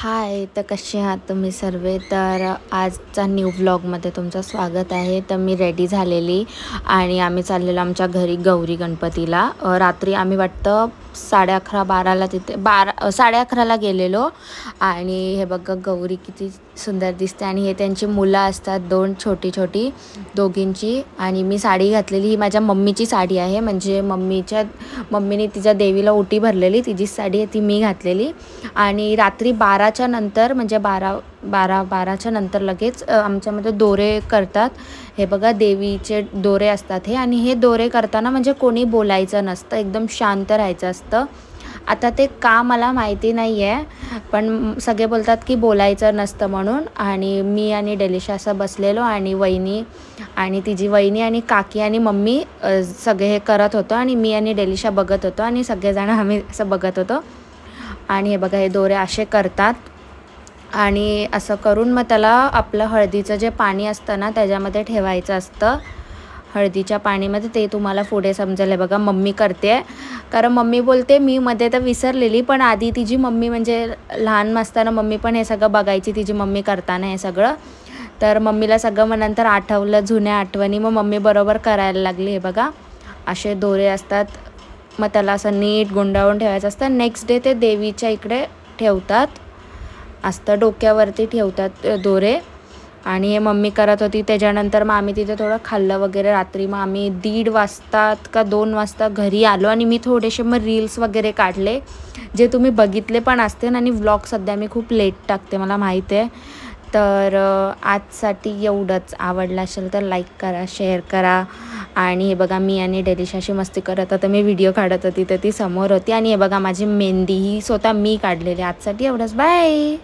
हाय, तर कसे आहात तुम्ही सर्व? तर आजचा न्यू व्लॉगमध्ये तुमचं स्वागत आहे. तर मी रेडी झालेली आणि आम्ही चाललेलो आमच्या घरी गौरी गणपतीला. रात्री आम्ही वाटतं 11:30-12ला तिथे 11:30ला गेलेलो. आणि हे बघा गौरी किती सुंदर दिसते आणि हे त्यांची मुलं असतात, दोन छोटी छोटी दोघींची. आणि मी साडी घातलेली, ही माझ्या मम्मीची साडी आहे, म्हणजे मम्मीने तिच्या देवीला ओटी भरलेली तिचीच साडी आहे, ती मी घातलेली. आणि रात्री 12च्या नंतर म्हणजे 12च्या नंतर लगेच आमच्यामध्ये दोरे करतात. हे बघा देवीचे दोरे असतात हे, आणि हे दोरे करताना म्हणजे कोणी बोलायचं नसतं, एकदम शांत राहायचं असतं. आता ते का मला माहिती नाही आहे, पण सगळे बोलतात की बोलायचं नसतं म्हणून. आणि मी आणि डेलिशा असं बसलेलो आणि वहिनी आणि तिची वहिनी आणि काकी आणि मम्मी सगळे हे करत होतो आणि मी आणि डेलिशा बघत होतो आणि सगळेजण आम्ही असं बघत होतो. आणि हे बघा हे दोरे असे करतात आणि असं करून मग त्याला आपलं हळदीचं जे पाणी असतं ना त्याच्यामध्ये ठेवायचं असतं. हळदीच्या पाणीमध्ये, ते तुम्हाला पुढे समजेल. हे बघा मम्मी करते, कारण मम्मी बोलते मी मध्ये तर विसरलेली, पण आधी तिची मम्मी म्हणजे लहान असताना मम्मी पण हे सगळं बघायची तिची मम्मी करताना हे सगळं. तर मम्मीला सगळं मग नंतर आठवलं, जुन्या आठवणी, मग मम्मी बरोबर करायला लागली. हे बघा असे दोरे असतात, मग त्याला असं नीट गुंडाळून ठेवायचं असतं. नेक्स्ट डे ते देवीच्या इकडे ठेवतात असतं, डोक्यावरती ठेवतात दोरे. आणि हे मम्मी करत होती. त्याच्यानंतर मग आम्ही तिथे थोडं खाल्लं वगैरे रात्री. मग आम्ही 1:30 वाजता का 2 वाजता घरी आलो आणि मी थोडेसे मग रील्स वगैरे काढले, जे तुम्ही बघितले पण असते. आणि व्लॉग सध्या मी खूप लेट टाकते, मला माहीत आहे. तर आजसाठी एवढंच. आवडलं असेल तर लाईक करा, शेअर करा. आणि हे बघा मी आणि डेलिशाशी मस्ती करत होता, मी व्हिडिओ काढत होती तर ती समोर होती. आणि हे बघा माझी मेहंदी ही स्वतः मी काढलेली. आजसाठी एवढंच, बाय.